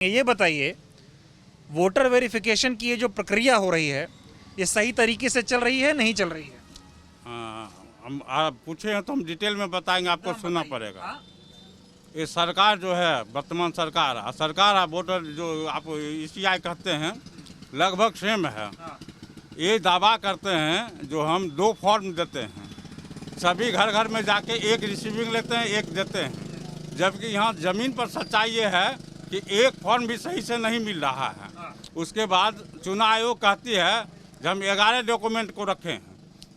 ये बताइए, voter verification की ये जो प्रक्रिया हो रही है, ये सही तरीके से चल रही है, नहीं चल रही है? हम आप पूछे हैं तो हम डिटेल में बताएंगे, आपको सुनना पड़ेगा। हाँ? ये सरकार जो है, वर्तमान सरकार वोटर जो आप ईसीआई कहते हैं, लगभग सेम है। हाँ। ये दावा करते हैं जो हम 2 फॉर्म देते हैं, सभी घर घर में जाके एक रिसीविंग लेते हैं, एक देते हैं, जबकि यहाँ ज़मीन पर सच्चाई ये है कि एक फॉर्म भी सही से नहीं मिल रहा है। उसके बाद चुनाव आयोग कहती है कि हम 11 डॉक्यूमेंट को रखे हैं।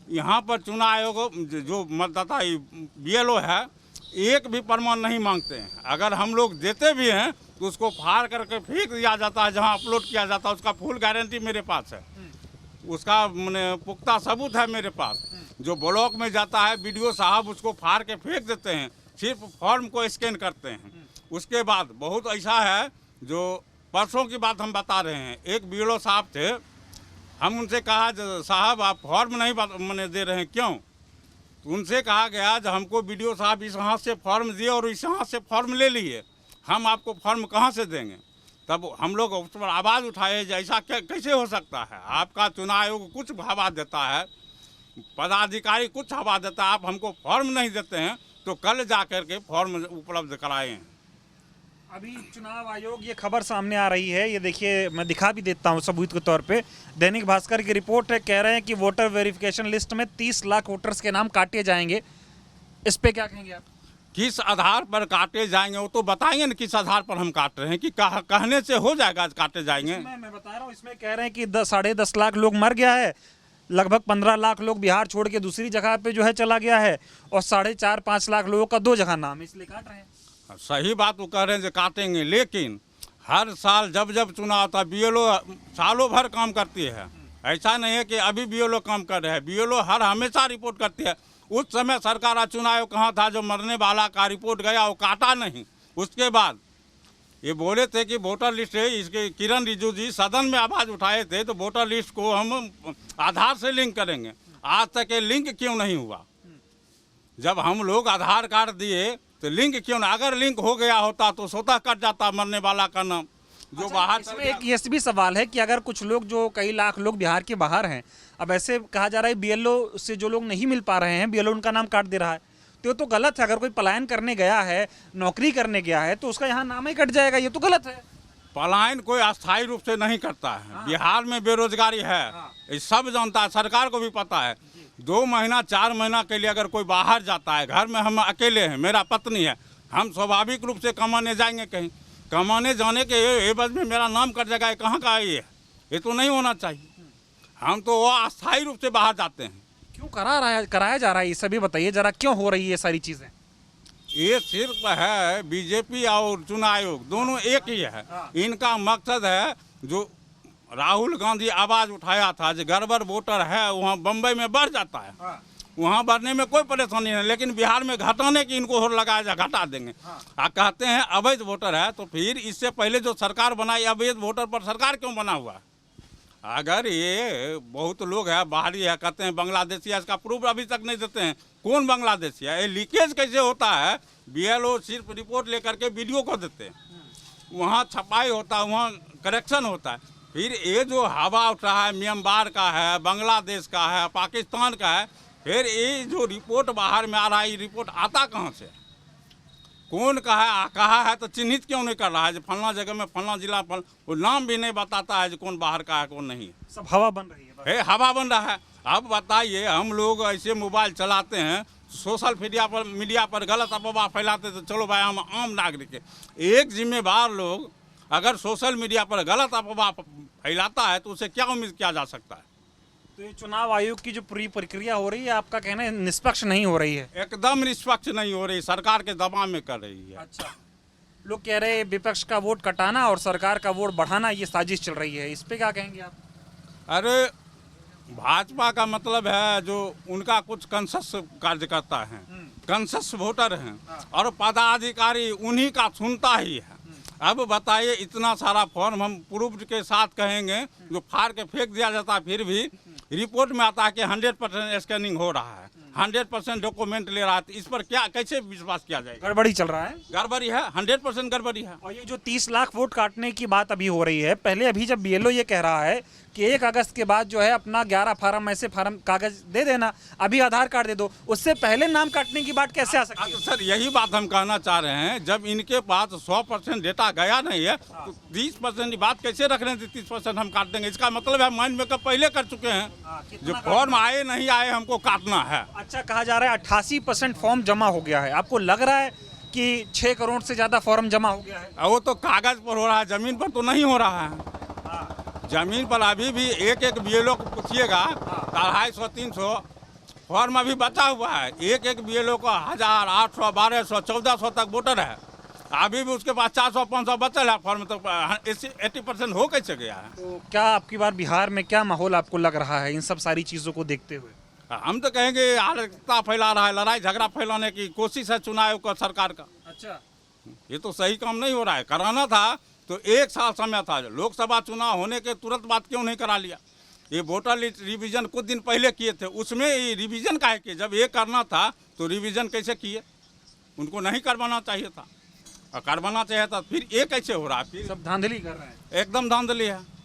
यहाँ पर चुनाव आयोग जो मतदाता बीएलओ है, एक भी प्रमाण नहीं मांगते हैं। अगर हम लोग देते भी हैं तो उसको फाड़ करके फेंक दिया जाता है, जहाँ अपलोड किया जाता है उसका फुल गारंटी मेरे पास है, उसका मैंने पुख्ता सबूत है मेरे पास। जो ब्लॉक में जाता है बीडीओ साहब उसको फाड़ के फेंक देते हैं, सिर्फ फॉर्म को स्कैन करते हैं। उसके बाद बहुत ऐसा है, जो परसों की बात हम बता रहे हैं, एक बीएलओ साहब थे, हम उनसे कहा साहब आप फॉर्म नहीं मैंने दे रहे हैं, क्यों? तो उनसे कहा गया जब हमको बीडीओ साहब इस हाथ से फॉर्म दिए और इस हाथ से फॉर्म ले लिए, हम आपको फॉर्म कहाँ से देंगे? तब हम लोग उस पर आवाज़ उठाए, ऐसा कैसे हो सकता है? आपका चुनाव आयोग कुछ हवा देता है, पदाधिकारी कुछ हवा देता है, आप हमको फॉर्म नहीं देते हैं, तो कल जा कर के फॉर्म उपलब्ध कराएं। अभी चुनाव आयोग ये खबर सामने आ रही है, ये देखिए मैं दिखा भी देता हूँ सबूत के तौर पे। दैनिक भास्कर की रिपोर्ट है, कह रहे हैं कि वोटर वेरिफिकेशन लिस्ट में 30 लाख वोटर्स के नाम काटे जाएंगे। इस पे क्या कहेंगे आप? किस आधार पर काटे जाएंगे वो तो बताएंगे ना, किस आधार पर हम काट रहे हैं, कि कहने से हो जाएगा काटे जाएंगे? मैं बता रहा हूँ, इसमें कह रहे हैं कि 10-10.5 लाख लोग मर गया है, लगभग 15 लाख लोग बिहार छोड़ के दूसरी जगह पे जो है चला गया है, और 4.5-5 लाख लोगों का 2 जगह नाम है, इसलिए काट रहे हैं। सही बात वो कह रहे हैं जो काटेंगे, लेकिन हर साल जब जब चुनाव होता है बीएलओ सालों भर काम करती है। ऐसा नहीं है कि अभी बीएलओ काम कर रहे हैं, बीएलओ हर हमेशा रिपोर्ट करती है। उस समय सरकार चुनाव आयोग कहाँ था जो मरने वाला का रिपोर्ट गया, वो काटा नहीं। उसके बाद ये बोले थे कि वोटर लिस्ट है, इसके किरण रिजिजू जी सदन में आवाज़ उठाए थे, तो वोटर लिस्ट को हम आधार से लिंक करेंगे। आज तक ये लिंक क्यों नहीं हुआ? जब हम लोग आधार कार्ड दिए तो लिंक क्यों ना? अगर लिंक हो गया होता तो स्वतः कट जाता मरने वाला का नाम जो बाहर। इसमें एक ये भी सवाल है कि अगर कुछ लोग, जो कई लाख लोग बिहार के बाहर हैं, अब ऐसे कहा जा रहा है बीएलओ से जो लोग नहीं मिल पा रहे हैं, बीएलओ उनका नाम काट दे रहा है, तो ये तो गलत है। अगर कोई पलायन करने गया है, नौकरी करने गया है, तो उसका यहाँ नाम ही कट जाएगा, ये तो गलत है। पलायन कोई अस्थायी रूप से नहीं करता है। बिहार में बेरोजगारी है, ये सब जानता है, सरकार को भी पता है। 2 महीना 4 महीना के लिए अगर कोई बाहर जाता है, घर में हम अकेले हैं, मेरा पत्नी है, हम स्वाभाविक रूप से कमाने जाएंगे कहीं, कमाने जाने के एवज में मेरा नाम कट जाएगा, ये कहाँ का है? ये तो नहीं होना चाहिए। हम तो वो अस्थायी रूप से बाहर जाते हैं। क्यों कराया जा रहा है ये सभी बताइए जरा, क्यों हो रही है ये सारी चीज़ें? ये सिर्फ है बीजेपी और चुनाव आयोग दोनों एक ही है। इनका मकसद है, जो राहुल गांधी आवाज़ उठाया था जो गड़बड़ वोटर है, वहाँ बम्बई में बढ़ जाता है, वहाँ बढ़ने में कोई परेशानी नहीं, लेकिन बिहार में घटाने की इनको होड़ लगाया जा, घटा देंगे। कहते हैं अवैध वोटर है, तो फिर इससे पहले जो सरकार बनाई, अवैध वोटर पर सरकार क्यों बना हुआ है? अगर ये बहुत लोग हैं बाहरी है, कहते हैं बांग्लादेशी है, इसका प्रूफ अभी तक नहीं देते हैं कौन बांग्लादेशी है। ये लीकेज कैसे होता है? बीएलओ सिर्फ रिपोर्ट लेकर के वीडियो को देते हैं, वहाँ छपाई होता है, वहाँ करेक्शन होता है। फिर ये जो हवा उठ रहा है, म्यांमार का है, बांग्लादेश का है, पाकिस्तान का है, फिर ये जो रिपोर्ट बाहर में आ रहा है, ये रिपोर्ट आता कहाँ से? कौन कहा है तो चिन्हित क्यों नहीं कर रहा है? जो फलना जगह में फलना जिला वो नाम भी नहीं बताता है जो कौन बाहर का है कौन नहीं। सब हवा बन रही है, हवा बन रहा है। अब बताइए, हम लोग ऐसे मोबाइल चलाते हैं, सोशल मीडिया पर गलत अफवाह फैलाते, तो चलो भाई हम आम नागरिक है। एक जिम्मेदार लोग अगर सोशल मीडिया पर गलत अफवाह फैलाता है तो उसे क्या उम्मीद किया जा सकता है? तो ये चुनाव आयोग की जो पूरी प्रक्रिया हो रही है, आपका कहना है निष्पक्ष नहीं हो रही है? एकदम निष्पक्ष नहीं हो रही, सरकार के दबाव में कर रही है। अच्छा, लोग कह रहे हैं विपक्ष का वोट कटाना और सरकार का वोट बढ़ाना ये साजिश चल रही है, इस पे क्या कहेंगे आप? अरे भाजपा का मतलब है जो उनका कुछ कंसस कार्यकर्ता हैं, कंसस वोटर हैं, और पदाधिकारी उन्हीं का सुनता ही है। अब बताइए, इतना सारा फॉर्म हम प्रूफ के साथ कहेंगे जो फाड़ के फेंक दिया जाता है, फिर भी रिपोर्ट में आता है कि 100% स्कैनिंग हो रहा है। 100% डॉक्यूमेंट ले रहा है। तो इस पर क्या कैसे विश्वास किया जाएगा? गड़बड़ी चल रहा है। गड़बड़ी है, 100% गड़बड़ी है। और ये जो 30 लाख वोट काटने की बात अभी हो रही है, पहले अभी जब बीएलओ ये कह रहा है कि 1 अगस्त के बाद जो है अपना 11 फार्म ऐसे फार्म कागज दे देना, अभी आधार कार्ड दे दो, उससे पहले नाम काटने की बात कैसे आ सकती है? सर यही बात हम कहना चाह रहे हैं, जब इनके पास 100% डेटा गया नहीं है तो 30% की बात कैसे रख रहे हैं? 30% हम काट देंगे, इसका मतलब है माइंड मेकअप पहले कर चुके हैं। कितना जो फॉर्म आए नहीं आए हमको काटना है। अच्छा, कहा जा रहा है 88% फॉर्म जमा हो गया है। आपको लग रहा है कि 6 करोड़ से ज्यादा फॉर्म जमा हो गया है? वो तो कागज पर हो रहा है, जमीन पर तो नहीं हो रहा है। जमीन पर अभी भी एक बीएलओ को पूछिएगा 250, 300 फॉर्म अभी बचा हुआ है। एक बीएलओ को 1000, 800, 1200, 1400 तक वोटर है। अभी भी उसके पास 400, 500 बचल है फॉर्म। तो 80% हो कैसे गया है? तो क्या आपकी बार बिहार में क्या माहौल आपको लग रहा है इन सब सारी चीजों को देखते हुए? हम तो कहेंगे अराजकता फैला रहा है, लड़ाई झगड़ा फैलाने की कोशिश है चुनाव आयोग का, सरकार का। अच्छा, ये तो सही काम नहीं हो रहा है। कराना था तो 1 साल समय था। लोकसभा चुनाव होने के तुरंत बाद क्यों नहीं करा लिया? ये वोटर लिस्ट रिवीजन कुछ दिन पहले किए थे, उसमें ये रिवीजन काहे किए? जब ये करना था तो रिवीजन कैसे किए? उनको नहीं करवाना चाहिए था। और करवाना चाहिए था, फिर ये कैसे हो रहा है? फिर सब धांधली कर रहे हैं। एकदम धांधली है।